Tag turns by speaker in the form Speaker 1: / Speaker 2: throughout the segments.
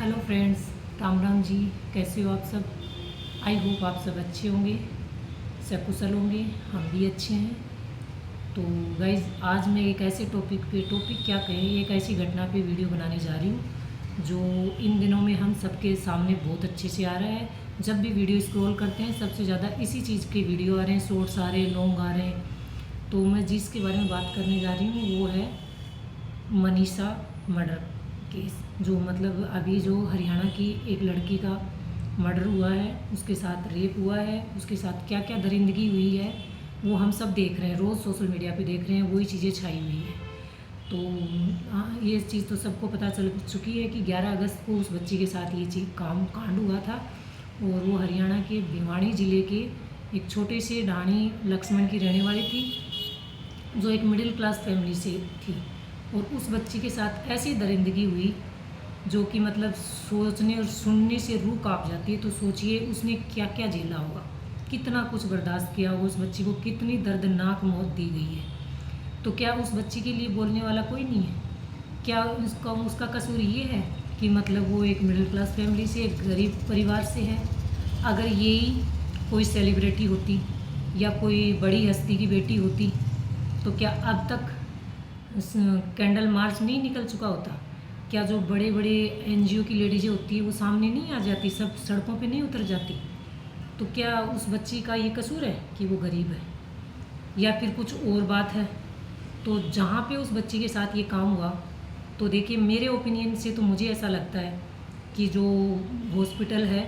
Speaker 1: Hello friends, Ram Ram ji. कैसे हो आप सब? आई होप आप सब अच्छे होंगे, सकुशल होंगे। हम भी अच्छे हैं। तो गाइज़, आज मैं एक ऐसे टॉपिक क्या कहें, एक ऐसी घटना पे वीडियो बनाने जा रही हूँ जो इन दिनों में हम सबके सामने बहुत अच्छे से आ रहा है। जब भी वीडियो स्क्रॉल करते हैं सबसे ज़्यादा इसी चीज़ के वीडियो आ रहे हैं, शॉर्ट्स आ रहे हैं, लॉन्ग आ रहे हैं। तो मैं जिसके बारे में बात करने जा रही हूँ वो है मनीषा मर्डर केस। जो मतलब अभी जो हरियाणा की एक लड़की का मर्डर हुआ है, उसके साथ रेप हुआ है, उसके साथ क्या क्या दरिंदगी हुई है वो हम सब देख रहे हैं, रोज़ सोशल मीडिया पे देख रहे हैं, वही चीज़ें छाई हुई हैं। तो ये चीज़ तो सबको पता चल चुकी है कि 11 अगस्त को उस बच्ची के साथ ये चीज़ कांड हुआ था। और वो हरियाणा के भिवाड़ी ज़िले के एक छोटे से ढाणी लक्ष्मण की रहने वाली थी, जो एक मिडिल क्लास फैमिली से थी। और उस बच्ची के साथ ऐसी दरिंदगी हुई जो कि मतलब सोचने और सुनने से रूह कांप जाती है। तो सोचिए उसने क्या क्या झेला होगा, कितना कुछ बर्दाश्त किया होगा, उस बच्ची को कितनी दर्दनाक मौत दी गई है। तो क्या उस बच्ची के लिए बोलने वाला कोई नहीं है? क्या उसका कसूर ये है कि मतलब वो एक मिडिल क्लास फैमिली से, एक गरीब परिवार से है? अगर यही कोई सेलिब्रिटी होती या कोई बड़ी हस्ती की बेटी होती तो क्या अब तक कैंडल मार्च नहीं निकल चुका होता? क्या जो बड़े बड़े एनजीओ की लेडीज़ें होती है वो सामने नहीं आ जाती, सब सड़कों पे नहीं उतर जाती? तो क्या उस बच्ची का ये कसूर है कि वो गरीब है या फिर कुछ और बात है? तो जहाँ पे उस बच्ची के साथ ये काम हुआ, तो देखिए मेरे ओपिनियन से तो मुझे ऐसा लगता है कि जो हॉस्पिटल है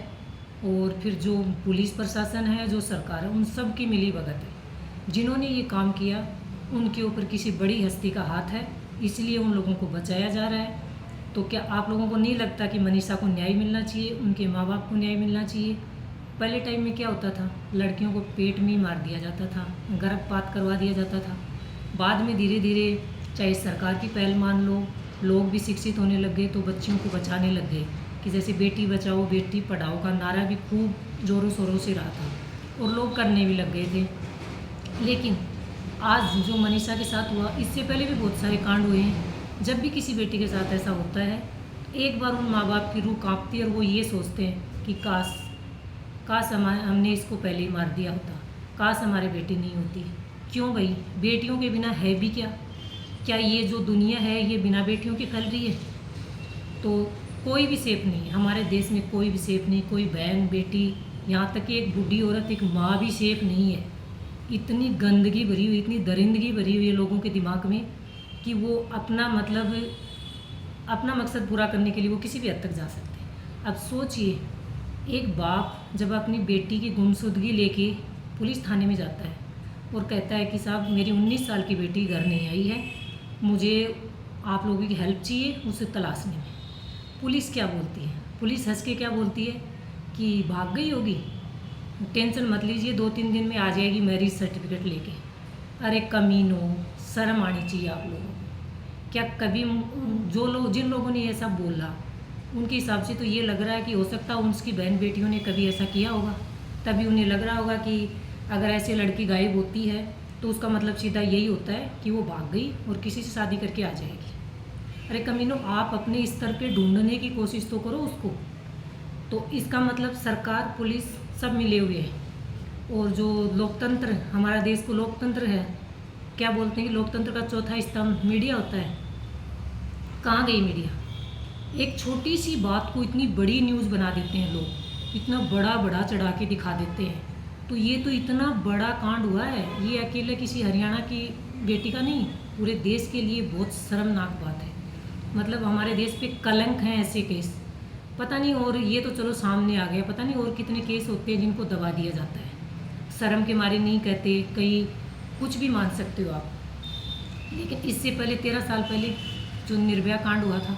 Speaker 1: और फिर जो पुलिस प्रशासन है, जो सरकार है, उन सब की मिली भगत है। जिन्होंने ये काम किया उनके ऊपर किसी बड़ी हस्ती का हाथ है, इसलिए उन लोगों को बचाया जा रहा है। तो क्या आप लोगों को नहीं लगता कि मनीषा को न्याय मिलना चाहिए, उनके माँ बाप को न्याय मिलना चाहिए? पहले टाइम में क्या होता था, लड़कियों को पेट में ही मार दिया जाता था, गर्भपात करवा दिया जाता था। बाद में धीरे धीरे, चाहे सरकार की पहल मान लो, लोग भी शिक्षित होने लग गए तो बच्चियों को बचाने लग गए कि जैसे बेटी बचाओ बेटी पढ़ाओ का नारा भी खूब ज़ोरों शोरों से रहा था और लोग करने भी लग गए थे। लेकिन आज जो मनीषा के साथ हुआ, इससे पहले भी बहुत सारे कांड हुए हैं। जब भी किसी बेटी के साथ ऐसा होता है, एक बार उन माँ बाप की रूह कांपती है और वो ये सोचते हैं कि काश काश हमने इसको पहले ही मार दिया होता, काश हमारी बेटी नहीं होती। क्यों भाई, बेटियों के बिना है भी क्या? क्या ये जो दुनिया है ये बिना बेटियों के फैल रही है? तो कोई भी सेफ नहीं है हमारे देश में, कोई भी सेफ नहीं, कोई बहन बेटी, यहाँ तक कि एक बूढ़ी औरत, एक माँ भी सेफ नहीं है। इतनी गंदगी भरी हुई, इतनी दरिंदगी भरी हुई है लोगों के दिमाग में कि वो अपना मतलब अपना मकसद पूरा करने के लिए वो किसी भी हद तक जा सकते हैं। अब सोचिए, एक बाप जब अपनी बेटी की गुमशुदगी लेके पुलिस थाने में जाता है और कहता है कि साहब मेरी 19 साल की बेटी घर नहीं आई है, मुझे आप लोगों की हेल्प चाहिए उसे तलाशने में। पुलिस क्या बोलती है? पुलिस हंस के क्या बोलती है कि भाग गई होगी, टेंशन मत लीजिए, 2-3 दिन में आ जाएगी मैरिज सर्टिफिकेट लेके। अरे कमीनों, शर्म आनी चाहिए आप लोगों को। क्या कभी जिन लोगों ने ऐसा बोला उनके हिसाब से तो ये लग रहा है कि हो सकता है उसकी बहन बेटियों ने कभी ऐसा किया होगा, तभी उन्हें लग रहा होगा कि अगर ऐसे लड़की गायब होती है तो उसका मतलब सीधा यही होता है कि वो भाग गई और किसी से शादी करके आ जाएगी। अरे कमीनों, आप अपने स्तर पे ढूंढने की कोशिश तो करो उसको। तो इसका मतलब सरकार पुलिस सब मिले हुए हैं। और जो लोकतंत्र, हमारा देश को लोकतंत्र है, क्या बोलते हैं कि लोकतंत्र का चौथा स्तंभ मीडिया होता है। कहाँ गई मीडिया? एक छोटी सी बात को इतनी बड़ी न्यूज़ बना देते हैं लोग, इतना बड़ा बड़ा चढ़ा के दिखा देते हैं। तो ये तो इतना बड़ा कांड हुआ है, ये अकेले किसी हरियाणा की बेटी का नहीं, पूरे देश के लिए बहुत शर्मनाक बात है। मतलब हमारे देश पे कलंक हैं ऐसे केस, पता नहीं। और ये तो चलो सामने आ गया, पता नहीं और कितने केस होते हैं जिनको दबा दिया जाता है, शर्म के मारे नहीं कहते, कई कुछ भी मान सकते हो आप। लेकिन इससे पहले 13 साल पहले जो निर्भया कांड हुआ था,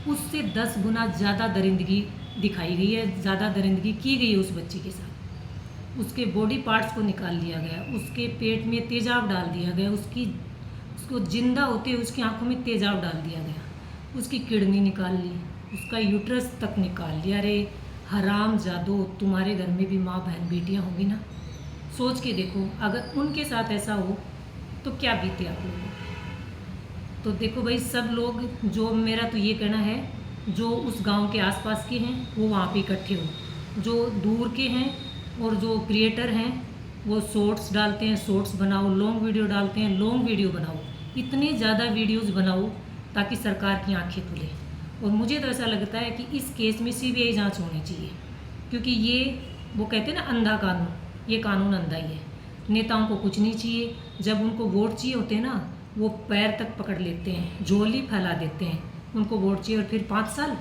Speaker 1: उससे 10 गुना ज़्यादा दरिंदगी दिखाई गई है, ज़्यादा दरिंदगी की गई है उस बच्ची के साथ। उसके बॉडी पार्ट्स को निकाल लिया गया, उसके पेट में तेजाब डाल दिया गया, उसको जिंदा होते हुए उसकी आंखों में तेजाब डाल दिया गया, उसकी किडनी निकाल ली, उसका यूट्रस तक निकाल लिया। अरे हराम जादो, तुम्हारे घर में भी माँ बहन बेटियाँ होंगी ना, सोच के देखो अगर उनके साथ ऐसा हो तो क्या बीते आप लोगों को। तो देखो भाई, सब लोग, जो मेरा तो ये कहना है जो उस गांव के आसपास के हैं वो वहाँ पे इकट्ठे हों, जो दूर के हैं और जो क्रिएटर हैं वो शॉर्ट्स डालते हैं, शॉर्ट्स बनाओ, लॉन्ग वीडियो डालते हैं, लॉन्ग वीडियो बनाओ, इतने ज़्यादा वीडियोस बनाओ ताकि सरकार की आंखें खुले। और मुझे तो ऐसा लगता है कि इस केस में CBI जांच होनी चाहिए, क्योंकि ये वो कहते हैं ना अंधा कानून, ये कानून अंधा ही है। नेताओं को कुछ नहीं चाहिए, जब उनको वोट चाहिए होते हैं ना वो पैर तक पकड़ लेते हैं, झोली फैला देते हैं। उनको वोट चाहिए और फिर 5 साल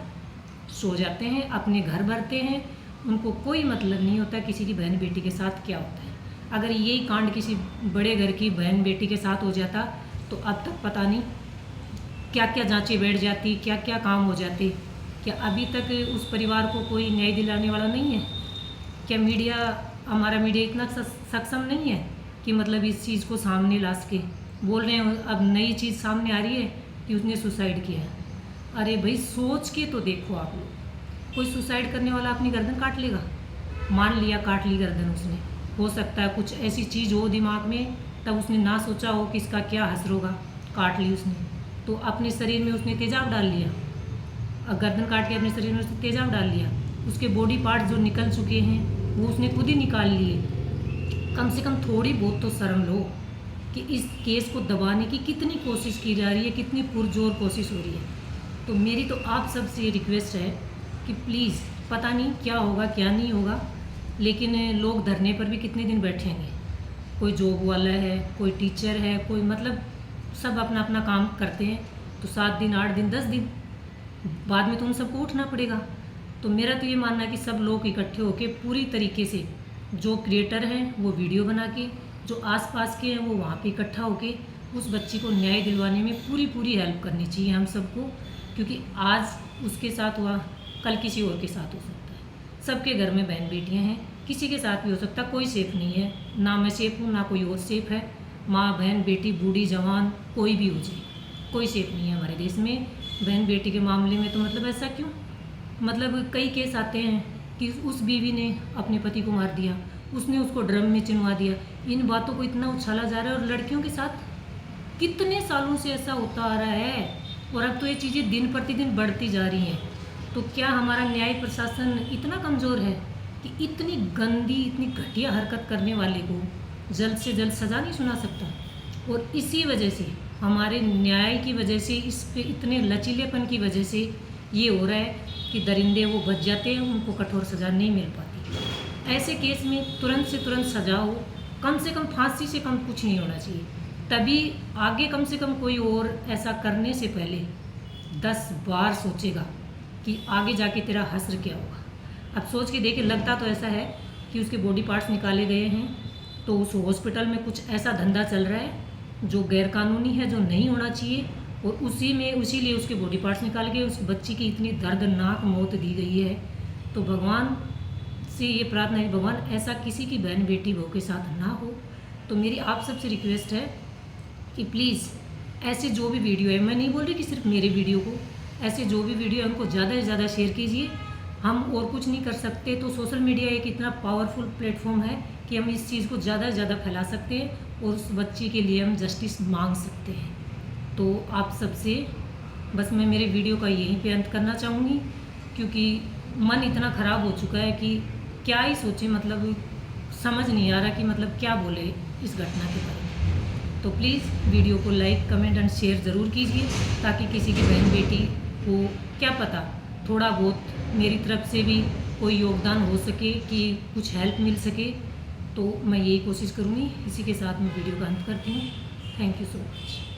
Speaker 1: सो जाते हैं, अपने घर भरते हैं, उनको कोई मतलब नहीं होता किसी की बहन बेटी के साथ क्या होता है। अगर यही कांड किसी बड़े घर की बहन बेटी के साथ हो जाता तो अब तक पता नहीं क्या क्या जांचें बैठ जाती, क्या क्या काम हो जाते। क्या अभी तक उस परिवार को कोई न्याय दिलाने वाला नहीं है? क्या मीडिया, हमारा मीडिया इतना सक्षम नहीं है कि मतलब इस चीज़ को सामने ला सके? बोल रहे हैं अब नई चीज़ सामने आ रही है कि उसने सुसाइड किया है। अरे भाई सोच के तो देखो आप लोग, कोई सुसाइड करने वाला अपनी गर्दन काट लेगा? मान लिया काट ली गर्दन उसने, हो सकता है कुछ ऐसी चीज़ हो दिमाग में, तब उसने ना सोचा हो कि इसका क्या असर होगा, काट ली उसने, तो अपने शरीर में उसने तेजाब डाल लिया। गर्दन काट के अपने शरीर में उसने तेजाब डाल लिया, उसके बॉडी पार्ट जो निकल चुके हैं वो उसने खुद ही निकाल लिए। कम से कम थोड़ी बहुत तो शर्म लो कि इस केस को दबाने की कितनी कोशिश की जा रही है, कितनी पुरजोर कोशिश हो रही है। तो मेरी तो आप सबसे ये रिक्वेस्ट है कि प्लीज़, पता नहीं क्या होगा क्या नहीं होगा, लेकिन लोग धरने पर भी कितने दिन बैठेंगे? कोई जॉब वाला है, कोई टीचर है, कोई मतलब सब अपना अपना काम करते हैं, तो 7 दिन 8 दिन 10 दिन बाद में तो उन सबको उठना पड़ेगा। तो मेरा तो ये मानना है कि सब लोग इकट्ठे होकर पूरी तरीके से, जो क्रिएटर हैं वो वीडियो बना के, जो आसपास के हैं वो वहाँ पे इकट्ठा होके उस बच्ची को न्याय दिलवाने में पूरी हेल्प करनी चाहिए हम सबको, क्योंकि आज उसके साथ हुआ, कल किसी और के साथ हो सकता है। सबके घर में बहन बेटियां हैं, किसी के साथ भी हो सकता है, कोई सेफ नहीं है। ना मैं सेफ हूँ, ना कोई और सेफ है। माँ बहन बेटी बूढ़ी जवान कोई भी हो जाए, कोई सेफ नहीं है हमारे देश में। बहन बेटी के मामले में तो मतलब ऐसा क्यों, मतलब कई केस आते हैं कि उस बीवी ने अपने पति को मार दिया, उसने उसको ड्रम में चिनवा दिया। इन बातों को इतना उछाला जा रहा है, और लड़कियों के साथ कितने सालों से ऐसा होता आ रहा है, और अब तो ये चीज़ें दिन प्रतिदिन बढ़ती जा रही हैं। तो क्या हमारा न्याय प्रशासन इतना कमज़ोर है कि इतनी गंदी, इतनी घटिया हरकत करने वाले को जल्द से जल्द सज़ा नहीं सुना सकता? और इसी वजह से, हमारे न्याय की वजह से, इस पे इतने लचीलेपन की वजह से ये हो रहा है कि दरिंदे वो बच जाते हैं, उनको कठोर सज़ा नहीं मिल पाती। ऐसे केस में तुरंत से तुरंत सज़ा हो, कम से कम फांसी से कम कुछ नहीं होना चाहिए। तभी आगे कम से कम कोई और ऐसा करने से पहले 10 बार सोचेगा कि आगे जाके तेरा हश्र क्या होगा। अब सोच के देखे, लगता तो ऐसा है कि उसके बॉडी पार्ट्स निकाले गए हैं, तो उस हॉस्पिटल में कुछ ऐसा धंधा चल रहा है जो गैरकानूनी है, जो नहीं होना चाहिए, और उसीलिए उसके बॉडी पार्ट्स निकाल के उस बच्ची की इतनी दर्दनाक मौत दी गई है। तो भगवान से ये प्रार्थना है, भगवान ऐसा किसी की बहन बेटी बहू के साथ ना हो। तो मेरी आप सबसे रिक्वेस्ट है कि प्लीज़ ऐसे जो भी वीडियो है, मैं नहीं बोल रही कि सिर्फ मेरे वीडियो को, ऐसे जो भी वीडियो है उनको ज़्यादा से ज़्यादा शेयर कीजिए। हम और कुछ नहीं कर सकते, तो सोशल मीडिया एक इतना पावरफुल प्लेटफॉर्म है कि हम इस चीज़ को ज़्यादा से ज़्यादा फैला सकते हैं, और उस बच्ची के लिए हम जस्टिस मांग सकते हैं। तो आप सबसे बस मैं मेरे वीडियो का यहीं पे अंत करना चाहूँगी, क्योंकि मन इतना ख़राब हो चुका है कि क्या ही सोचे, मतलब समझ नहीं आ रहा कि मतलब क्या बोले इस घटना के बारे में। तो प्लीज़ वीडियो को लाइक, कमेंट एंड शेयर ज़रूर कीजिए, ताकि किसी की बहन बेटी को, क्या पता, थोड़ा बहुत मेरी तरफ से भी कोई योगदान हो सके, कि कुछ हेल्प मिल सके। तो मैं यही कोशिश करूँगी। इसी के साथ मैं वीडियो का अंत करती हूँ। Thank you so much.